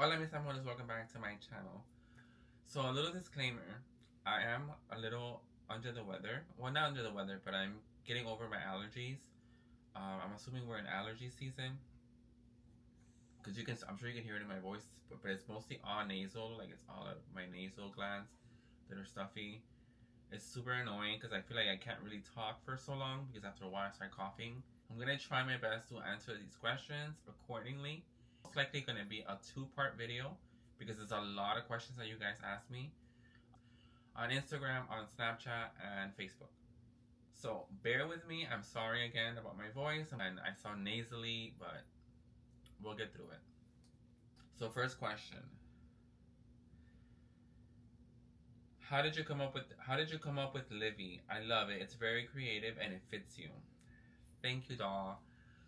Hola Mis Amores, welcome back to my channel. So a little disclaimer, I am a little under the weather. Well, not under the weather, but I'm getting over my allergies. I'm assuming we're in allergy season. Because I'm sure you can hear it in my voice, but it's mostly all nasal, like it's all of my nasal glands that are stuffy. It's super annoying because I feel like I can't really talk for so long because after a while I start coughing. I'm going to try my best to answer these questions accordingly. Most likely going to be a two-part video because there's a lot of questions that you guys asked me on Instagram, on Snapchat, and Facebook. So bear with me. I'm sorry again about my voice and I sound nasally, but we'll get through it. So first question. How did you come up with Livy? I love it. It's very creative and it fits you. Thank you, doll.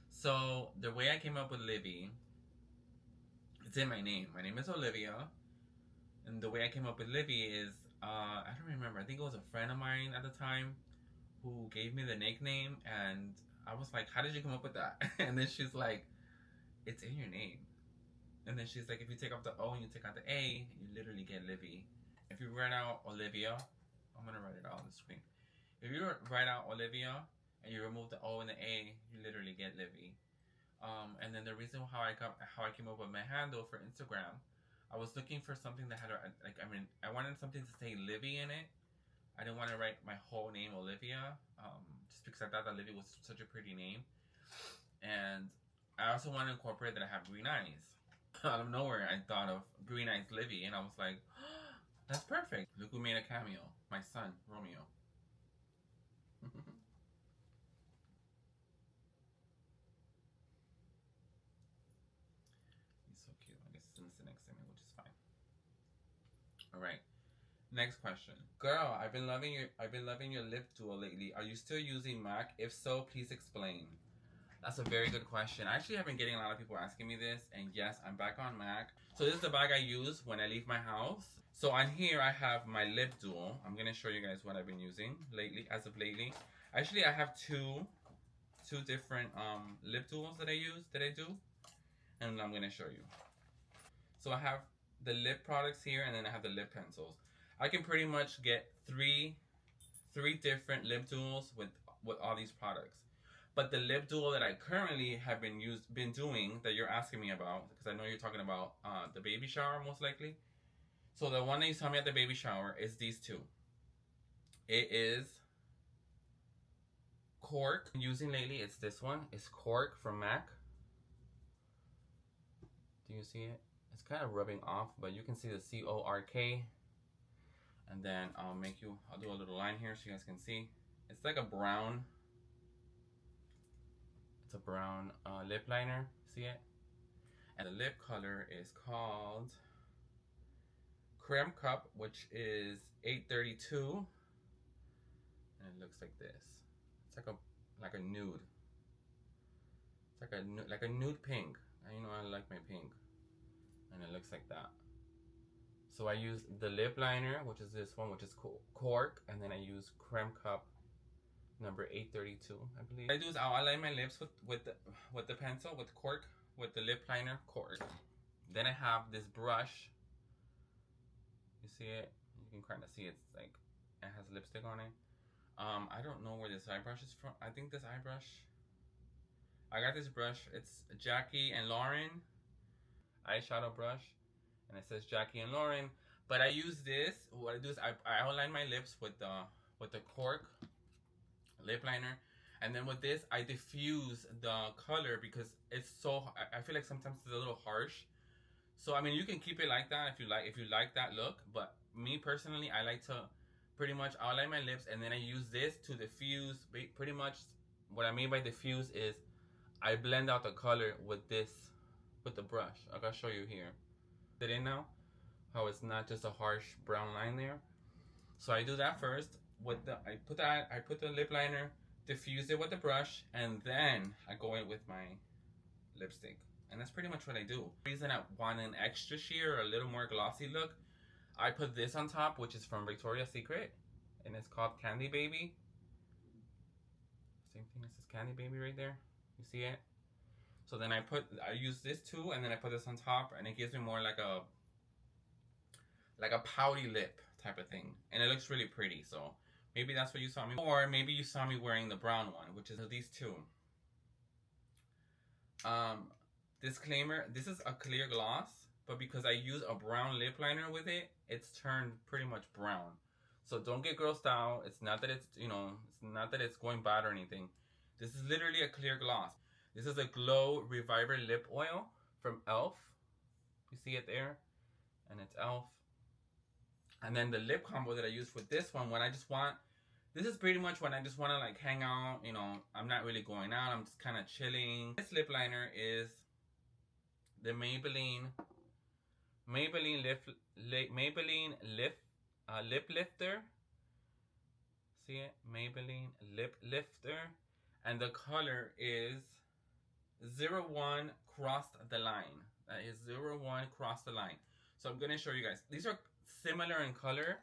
So the way I came up with Livy, it's in my name. My name is Olivia, and the way I came up with Livy is I don't remember. I think it was a friend of mine at the time who gave me the nickname, and I was like, "How did you come up with that?" And then she's like, "It's in your name." And then she's like, "If you take off the O and you take out the A, you literally get Livy." If you write out Olivia, I'm gonna write it out on the screen. If you write out Olivia and you remove the O and the A, you literally get Livy. And then the reason how I came up with my handle for Instagram, I was looking for something that had I wanted something to say Livy in it. I didn't want to write my whole name Olivia, just because I thought that Livy was such a pretty name, and I also wanted to incorporate that I have green eyes. Out of nowhere, I thought of Green Eyes Livy, and I was like, that's perfect. Look who made a cameo, my son Romeo. He's so cute. I guess he's gonna sit next to me, which is fine. All right. Next question. Girl, I've been loving your lip duo lately. Are you still using MAC? If so, please explain. That's a very good question. I actually have been getting a lot of people asking me this, and yes, I'm back on MAC. So this is the bag I use when I leave my house. So on here I have my lip duo. I'm gonna show you guys what I've been using lately, as of lately. Actually, I have two different lip duos that I do, and I'm gonna show you. So I have the lip products here, and then I have the lip pencils. I can pretty much get three different lip duos with all these products. But the lip duo that I currently have been doing that you're asking me about, because I know you're talking about the baby shower most likely. So the one that you saw me at the baby shower is these two. It is Cork. I'm using lately, it's this one. It's Cork from MAC. Do you see it? It's kind of rubbing off, but you can see the C-O-R-K. And then I'll do a little line here so you guys can see. It's like a brown, it's a brown lip liner, see it? And the lip color is called Creme Cup, which is 832. And it looks like this. It's like a nude. It's like a nude pink. And you know I like my pink. And it looks like that. So I use the lip liner, which is this one, which is Cork, and then I use Creme Cup number 832, I believe. What I do is I'll align my lips with the pencil, with Cork, with the lip liner, Cork. Then I have this brush. You see it? You can kind of see it's like it has lipstick on it. I don't know where this eye brush is from. I think this eye brush. I got this brush. It's Jackie and Lauren eyeshadow brush, and it says Jackie and Lauren. But I use this. What I do is I outline my lips with the Cork lip liner, and then with this I diffuse the color because it's so. I feel like sometimes it's a little harsh. So I mean, you can keep it like that if you like that look. But me personally, I like to pretty much outline my lips, and then I use this to diffuse. Pretty much, what I mean by diffuse is I blend out the color with the brush. I'm gonna show you here. It in now, how it's not just a harsh brown line there. So I do that first. I put the lip liner, diffuse it with the brush, and then I go in with my lipstick. And that's pretty much what I do. The reason I want an extra sheer or a little more glossy look, I put this on top, which is from Victoria's Secret, and it's called Candy Baby. Same thing as this Candy Baby right there. You see it? So then I use this too, and then I put this on top, and it gives me more like a pouty lip type of thing, and it looks really pretty. So maybe that's what you saw me, or maybe you saw me wearing the brown one, which is these two. Disclaimer: this is a clear gloss, but because I use a brown lip liner with it, it's turned pretty much brown. So don't get grossed out. It's not that it's, you know, it's not that it's going bad or anything. This is literally a clear gloss. This is a Glow Reviver Lip Oil from e.l.f. You see it there? And it's e.l.f. And then the lip combo that I use with this one, when I just want, this is pretty much when I just want to like hang out, you know, I'm not really going out, I'm just kind of chilling. This lip liner is the Maybelline Lip Lifter. See it? Maybelline Lip Lifter. And the color is 01 Crossed the Line. That is 01 Crossed the Line. So I'm going to show you guys. These are similar in color.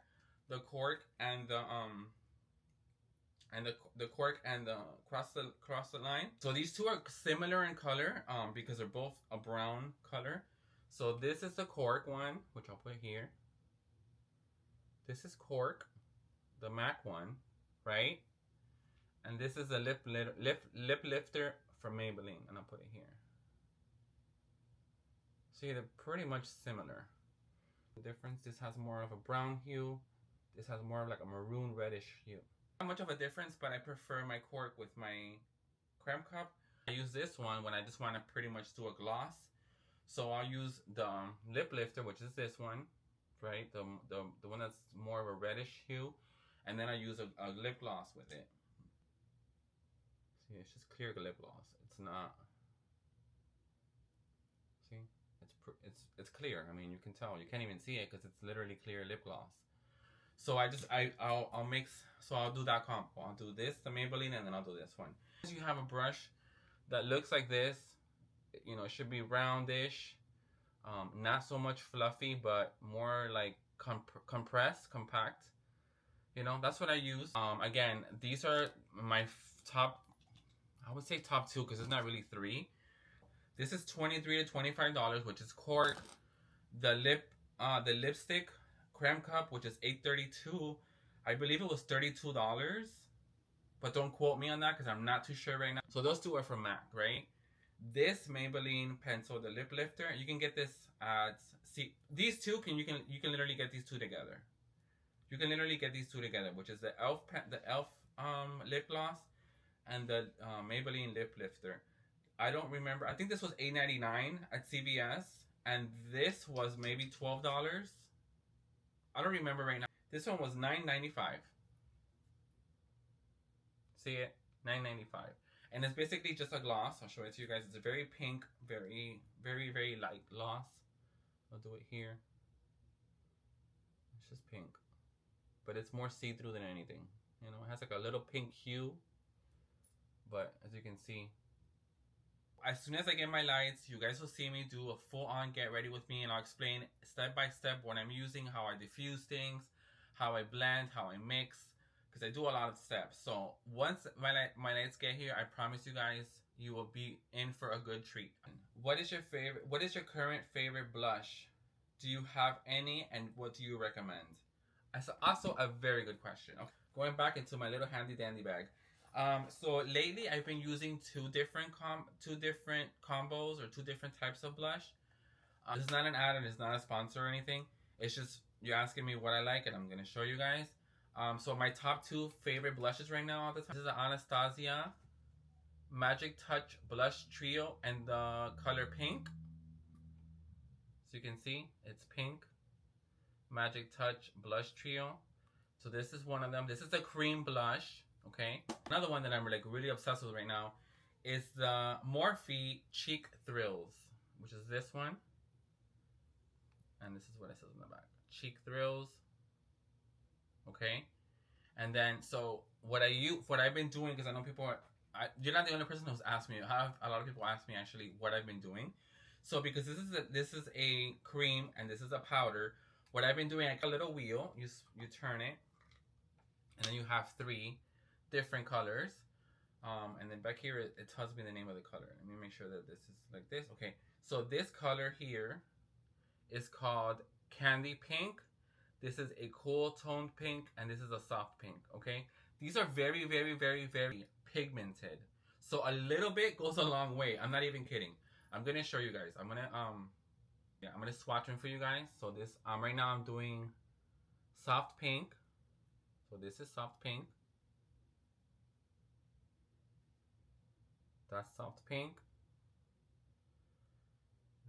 The cork and the cork and the cross the line. So these two are similar in color because they're both a brown color. So this is the cork one, which I'll put here. This is cork, the MAC one, right? And this is a lip lifter from Maybelline, and I'll put it here. See, they're pretty much similar. The difference: this has more of a brown hue. This has more of like a maroon reddish hue. Not much of a difference, but I prefer my cork with my creme cup. I use this one when I just want to pretty much do a gloss. So I'll use the lip lifter, which is this one, right? The one that's more of a reddish hue, and then I use a lip gloss with it. See, it's just clear lip gloss. It's not. See, it's clear. I mean, you can tell. You can't even see it because it's literally clear lip gloss. So I'll mix. So I'll do that combo. I'll do this, the Maybelline, and then I'll do this one. You have a brush that looks like this. You know, it should be roundish, not so much fluffy, but more like compressed, compact. You know, that's what I use. Again, these are my top. I would say top two because it's not really three. This is $23 to $25, which is cork. The lipstick creme cup, which is $8.32. I believe it was $32, but don't quote me on that because I'm not too sure right now. So those two are from MAC, right? This Maybelline pencil, the lip lifter, you can get this at, see, these two you can literally get these two together. You can literally get these two together, which is the e.l.f. Lip gloss and the Maybelline lip lifter. I don't remember. I think this was $8.99 at CVS, and this was maybe $12. I don't remember right now. This one was $9.95. See it? $9.95. And it's basically just a gloss. I'll show it to you guys. It's a very pink, very, very, very light gloss. I'll do it here. It's just pink. But it's more see-through than anything. You know, it has like a little pink hue. But as you can see, as soon as I get my lights, you guys will see me do a full-on get ready with me, and I'll explain step by step what I'm using, how I diffuse things, how I blend, how I mix, because I do a lot of steps. So once my lights get here, I promise you guys, you will be in for a good treat. What is your current favorite blush? Do you have any, and what do you recommend? That's also a very good question. Okay, going back into my little handy dandy bag. So lately I've been using two different combos or two different types of blush. This is not an ad and it's not a sponsor or anything. It's just you're asking me what I like and I'm gonna show you guys. So my top two favorite blushes right now all the time. This is the Anastasia Magic Touch Blush Trio and the color pink. So you can see it's pink. Magic Touch Blush Trio. So this is one of them. This is the cream blush. Okay. Another one that I'm like really obsessed with right now is the Morphe Cheek Thrills, which is this one. And this is what it says on the back. Cheek Thrills. Okay. And then so what I've been doing, because I know people are, you're not the only person who's asked me. I have a lot of people ask me actually what I've been doing. So because this is a cream and this is a powder, what I've been doing, I got a little wheel. You turn it, and then you have three different colors. And then back here it tells me the name of the color. Let me make sure that this is like this. Okay, so this color here is called Candy Pink. This is a cool toned pink, and this is a soft pink. Okay, these are very, very, very, very pigmented. So a little bit goes a long way. I'm not even kidding. I'm gonna show you guys. I'm gonna swatch them for you guys. So this right now I'm doing soft pink. So this is soft pink. That's soft pink.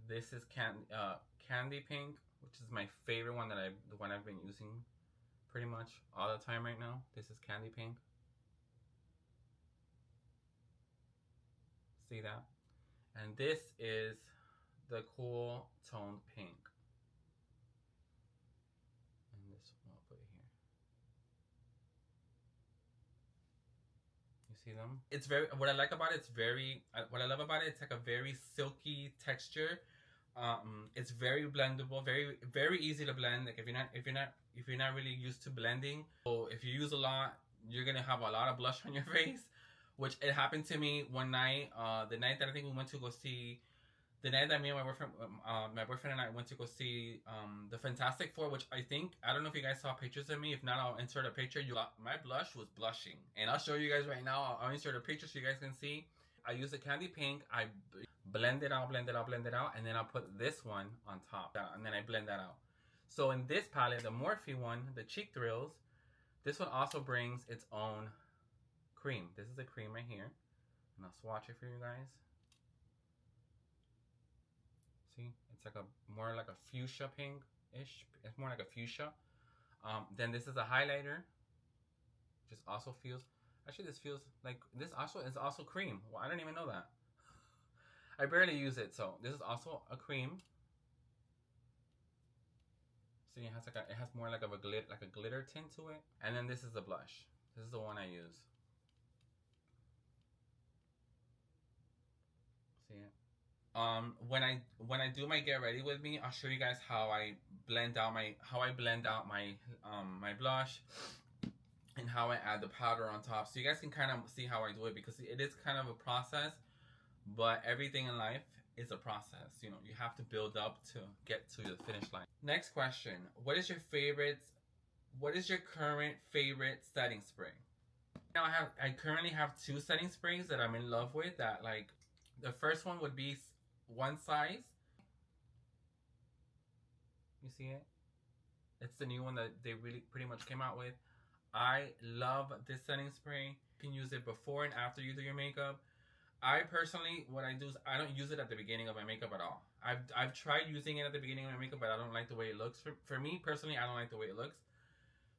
This is candy pink, which is my favorite one, the one I've been using pretty much all the time right now. This is candy pink. See that? And this is the cool toned pink. And this one, I'll put it here. You see them? It's very, what I like about it, what I love about it, it's like a very silky texture. It's very blendable, very, very easy to blend. Like if you're not really used to blending, so if you use a lot, you're gonna have a lot of blush on your face. Which it happened to me one night, the night that I think we went to go see, the night that me and my boyfriend and I went to go see the Fantastic Four, which I don't know if you guys saw pictures of me. If not, I'll insert a picture. My blush was blushing, and I'll show you guys right now. I'll insert a picture so you guys can see. I use the candy pink. I blend it out, and then I'll put this one on top, and then I blend that out. So in this palette, the Morphe one, the Cheek Thrills, this one also brings its own cream. This is a cream right here, and I'll swatch it for you guys. See, it's like more like a fuchsia pink-ish. It's more like a fuchsia. Then this is a highlighter, which also feels. Actually, this feels like this also is also cream. Well, I don't even know that. I barely use it, so this is also a cream. See, it has more like a glitter tint to it. And then this is the blush. This is the one I use. See it? When I do my get ready with me, I'll show you guys how I blend out my my blush, and how I add the powder on top, so you guys can kind of see how I do it, because it is kind of a process. But everything in life is a process. You know, you have to build up to get to the finish line. Next question: what is your current favorite setting spray? Now I currently have two setting sprays that I'm in love with. That, like, the first one would be One Size. You see it? It's the new one that they really pretty much came out with. I love this setting spray. You can use it before and after you do your makeup. I personally, what I do is I don't use it at the beginning of my makeup at all. I've tried using it at the beginning of my makeup, but I don't like the way it looks. For me personally, I don't like the way it looks.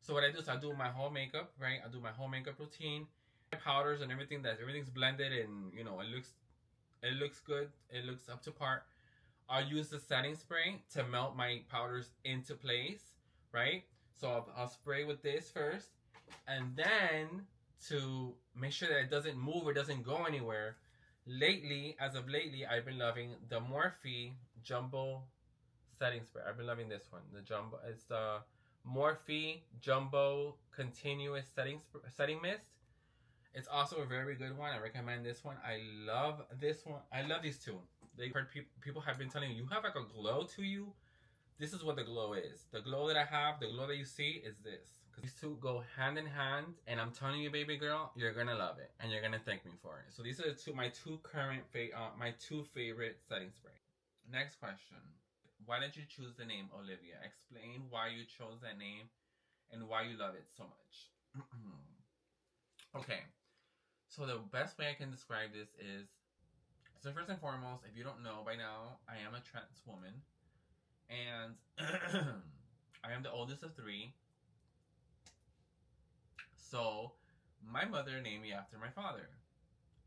So what I do is I do my whole makeup, right? I do my whole makeup routine, my powders and everything's blended, and you know, it looks good. It looks up to par. I'll use the setting spray to melt my powders into place, right? So I'll spray with this first, and then to make sure that it doesn't move or doesn't go anywhere. As of lately, I've been loving the Morphe Jumbo setting spray. I've been loving this one. It's the Morphe Jumbo Continuous Setting Mist. It's also a very good one. I recommend this one. I love this one. I love these two. They've heard people have been telling you have like a glow to you. This is what the glow is. The glow that I have, the glow that you see, is this. Because these two go hand in hand, and I'm telling you, baby girl, you're gonna love it, and you're gonna thank me for it. So these are my two favorite setting spray. Next question: why did you choose the name Olivia? Explain why you chose that name and why you love it so much. Okay, so the best way I can describe this is, so first and foremost, if you don't know by now, I am a trans woman, and I am the oldest of three. So my mother named me after my father.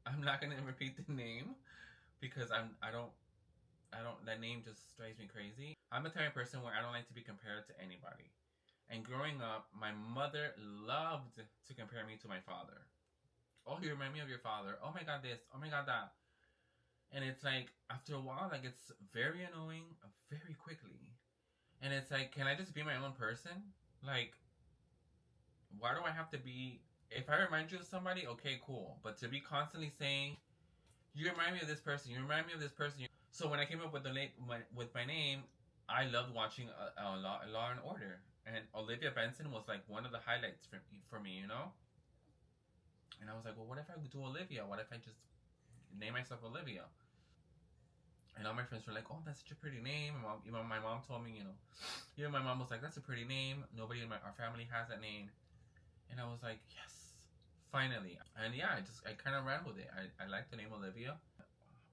I'm not gonna repeat the name because that name just drives me crazy. I'm the type of person where I don't like to be compared to anybody. And growing up, my mother loved to compare me to my father. Oh, you remind me of your father. Oh my god, this. Oh my god, that. And it's like, after a while, like, it's very annoying very quickly. And it's like, can I just be my own person? Like, why do I have to be If I remind you of somebody, okay, cool. But to be constantly saying, you remind me of this person, you remind me of this person. So when I came up with with my name, I loved watching Law and Order, and Olivia Benson was like one of the highlights for me, you know. And I was like, well, what if I do Olivia? What if I just name myself Olivia? And all my friends were like, oh, that's such a pretty name. My mom told me, my mom was like, that's a pretty name. Nobody in our family has that name. And I was like, yes, finally. And yeah, I kind of ran with it. I like the name Olivia.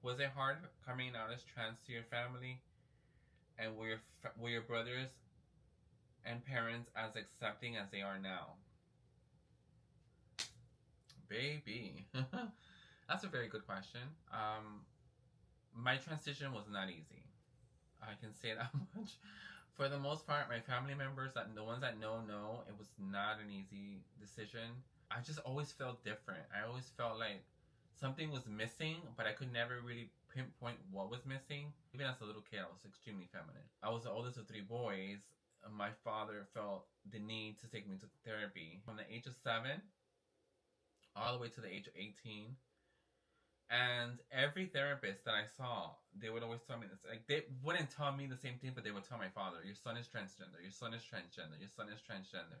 Was it hard coming out as trans to your family? And were your brothers and parents as accepting as they are now? Baby. That's a very good question. My transition was not easy. I can say that much. For the most part, my family members, the ones that know, it was not an easy decision. I just always felt different. I always felt like something was missing, but I could never really pinpoint what was missing. Even as a little kid, I was extremely feminine. I was the oldest of three boys. My father felt the need to take me to therapy from the age of 7 all the way to the age of 18. And every therapist that I saw, they would always tell me this. Like, they wouldn't tell me the same thing, but they would tell my father, your son is transgender, your son is transgender, your son is transgender.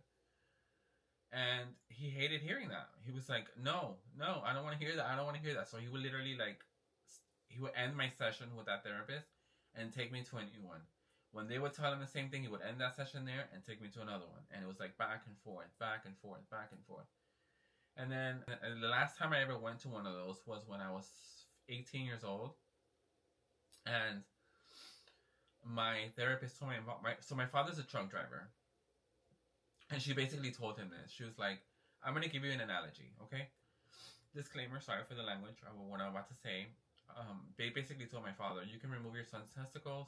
And he hated hearing that. He was like, no, I don't want to hear that. I don't want to hear that. So he would literally he would end my session with that therapist and take me to a new one. When they would tell him the same thing, he would end that session there and take me to another one. And it was like back and forth, back and forth, back and forth. And then the last time I ever went to one of those was when I was 18 years old. And my therapist told me so my father's a truck driver. And she basically told him this. She was like, I'm going to give you an analogy, okay? Disclaimer, sorry for the language, what I'm about to say. They basically told my father, you can remove your son's testicles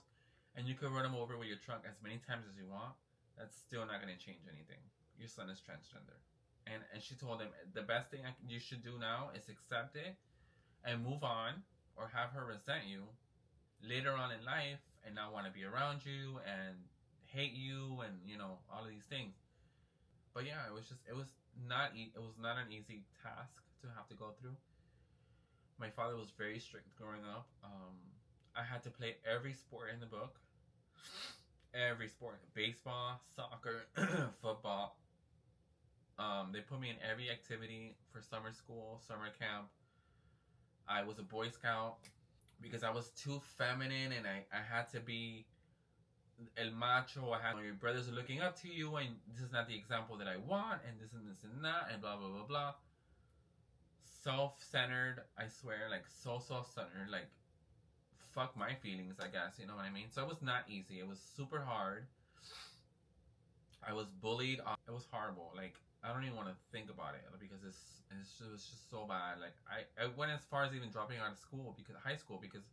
and you can run him over with your truck as many times as you want. That's still not going to change anything. Your son is transgender. And she told him, the best thing you should do now is accept it and move on, or have her resent you later on in life and not want to be around you and hate you and, all of these things. But yeah, it was not an easy task to have to go through. My father was very strict growing up. I had to play every sport in the book. Every sport. Baseball, soccer, football. They put me in every activity for summer school, summer camp. I was a Boy Scout because I was too feminine, and I had to be el macho. Your brothers are looking up to you, and this is not the example that I want, and this and this and that, and blah blah blah blah. Self-centered, I swear, like so self-centered, like fuck my feelings, I guess, you know what I mean? So it was not easy. It was super hard. I was bullied. It was horrible. Like, I don't even want to think about it because it was just so bad. Like, I went as far as even dropping out of school, because high school, because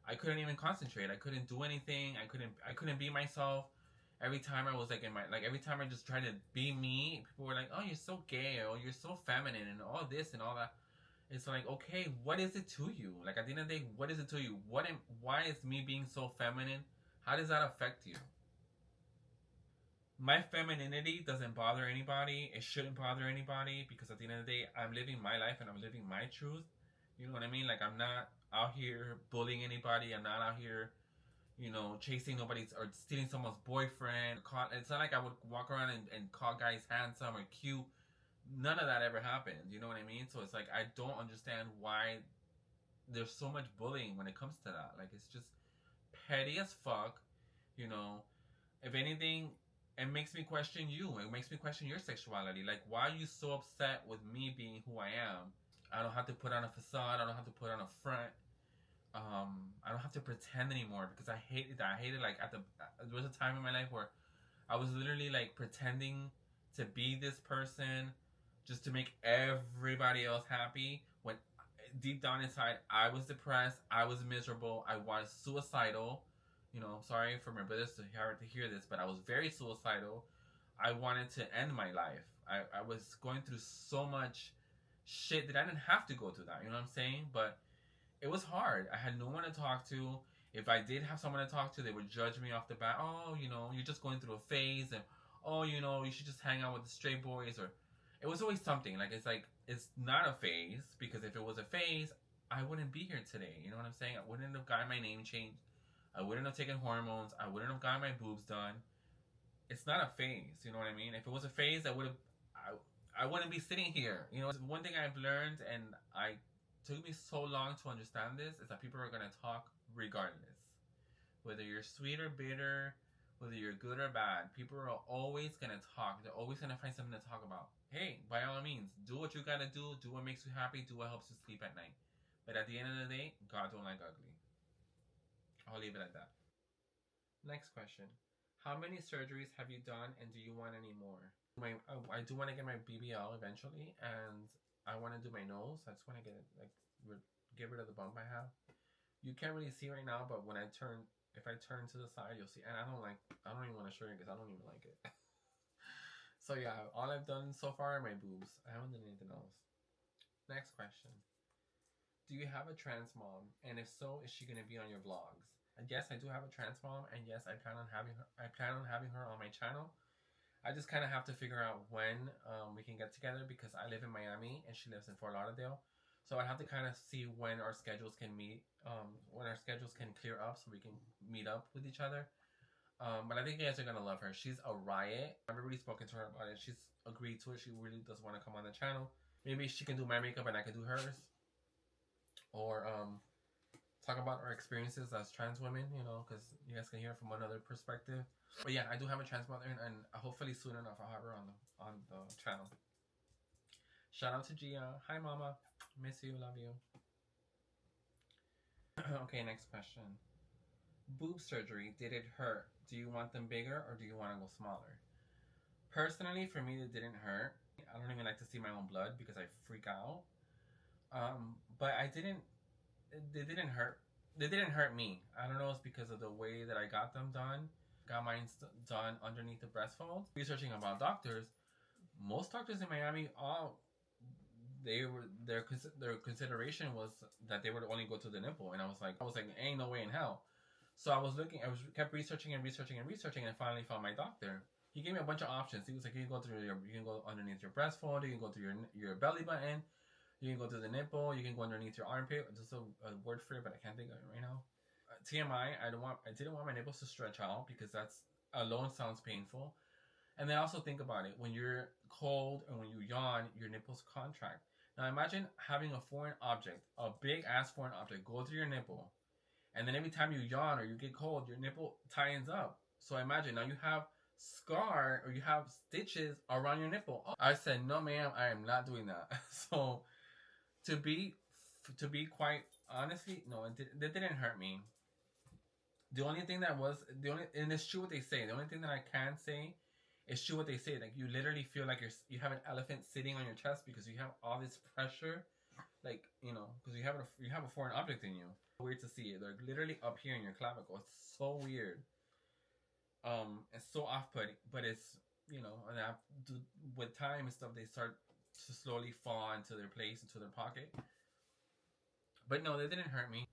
I couldn't even concentrate. I couldn't do anything. I couldn't be myself. Every time I was every time I just tried to be me, people were like, "Oh, you're so gay," or "You're so feminine," and all this and all that. It's like, okay, what is it to you? Like, at the end of the day, what is it to you? Why is me being so feminine? How does that affect you? My femininity doesn't bother anybody. It shouldn't bother anybody, because at the end of the day, I'm living my life and I'm living my truth. You know what I mean? Like, I'm not out here bullying anybody. I'm not out here, chasing nobody's or stealing someone's boyfriend. It's not like I would walk around and call guys handsome or cute. None of that ever happened. You know what I mean? So it's like, I don't understand why there's so much bullying when it comes to that. Like, it's just petty as fuck. You know, if anything, it makes me question you. It makes me question your sexuality. Like, why are you so upset with me being who I am? I don't have to put on a facade. I don't have to put on a front. I don't have to pretend anymore, because I hated that. I hated, like, there was a time in my life where I was literally like pretending to be this person just to make everybody else happy, when deep down inside I was depressed, I was miserable, I was suicidal. I'm sorry for my brothers to hear this, but I was very suicidal. I wanted to end my life. I was going through so much shit that I didn't have to go through that. You know what I'm saying? But it was hard. I had no one to talk to. If I did have someone to talk to, they would judge me off the bat. Oh, you're just going through a phase, and oh, you should just hang out with the straight boys. Or it was always something. It's not a phase, because if it was a phase, I wouldn't be here today. You know what I'm saying? I wouldn't have gotten my name changed. I wouldn't have taken hormones. I wouldn't have gotten my boobs done. It's not a phase. You know what I mean? If it was a phase, I wouldn't be sitting here. You know, one thing I've learned, and I took me so long to understand this, is that people are gonna talk regardless. Whether you're sweet or bitter, whether you're good or bad, people are always gonna talk. They're always gonna find something to talk about. Hey, by all means, do what you gotta do. Do what makes you happy. Do what helps you sleep at night. But at the end of the day, God don't like ugly. I'll leave it at that. Next question. How many surgeries have you done, and do you want any more? I do want to get my BBL eventually, and I want to do my nose. I just want to get it, get rid of the bump I have. You can't really see right now, but if I turn to the side, you'll see. And I don't even want to show you because I don't even like it. So yeah, all I've done so far are my boobs. I haven't done anything else. Next question. Do you have a trans mom? And if so, is she going to be on your vlogs? And yes, I do have a trans mom, and yes, I plan on having her on my channel. I just kind of have to figure out when we can get together, because I live in Miami and she lives in Fort Lauderdale. So I have to kind of see when our schedules can meet, when our schedules can clear up, so we can meet up with each other. But I think you guys are gonna love her. She's a riot. I've already spoken to her about it. She's agreed to it. She really does want to come on the channel. Maybe she can do my makeup and I can do hers, or talk about our experiences as trans women, you know, because you guys can hear from another perspective. But yeah, I do have a trans mother, and hopefully soon enough I'll have her on the channel. Shout out to Gia. Hi, Mama. Miss you. Love you. Okay, next question. Boob surgery. Did it hurt? Do you want them bigger, or do you want to go smaller? Personally, for me, it didn't hurt. I don't even like to see my own blood because I freak out. But I didn't. They didn't hurt. They didn't hurt me. I don't know. It's because of the way that I got them done. Got mine done underneath the breast fold. Researching about doctors, most doctors in Miami, their consideration was that they would only go to the nipple, and I was like, ain't no way in hell. So I kept researching and researching and researching, and finally found my doctor. He gave me a bunch of options. He was like, you can go underneath your breast fold, you can go through your belly button, you can go through the nipple, you can go underneath your armpit. There's a word for it, but I can't think of it right now. TMI, I didn't want my nipples to stretch out, because that's alone sounds painful. And then also think about it. When you're cold and when you yawn, your nipples contract. Now imagine having a foreign object, a big ass foreign object, go through your nipple, and then every time you yawn or you get cold, your nipple tightens up. So imagine now you have scar, or you have stitches around your nipple. I said, no ma'am, I am not doing that. So to be quite honestly, no, it didn't hurt me. The only thing that was and it's true what they say. The only thing that I can say is true what they say. Like, you literally feel like you have an elephant sitting on your chest, because you have all this pressure, like, you know, because you have a foreign object in you. Weird to see it. They're literally up here in your clavicle. It's so weird. It's so off-putting, but it's, you know, and with time and stuff, they start to slowly fall into their place, into their pocket. But no, they didn't hurt me.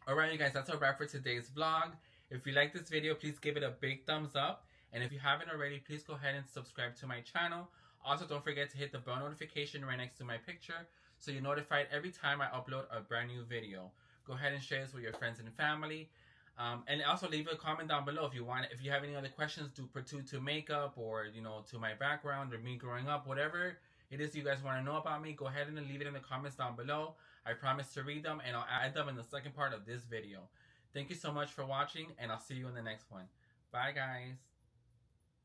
Alright, you guys, that's a wrap for today's vlog. If you like this video, please give it a big thumbs up. And if you haven't already, please go ahead and subscribe to my channel. Also, don't forget to hit the bell notification right next to my picture, so you're notified every time I upload a brand new video. Go ahead and share this with your friends and family. And also leave a comment down below if you have any other questions to makeup, or, you know, to my background, or me growing up, whatever it is you guys want to know about me. Go ahead and leave it in the comments down below. I promise to read them, and I'll add them in the second part of this video. Thank you so much for watching, and I'll see you in the next one. Bye, guys.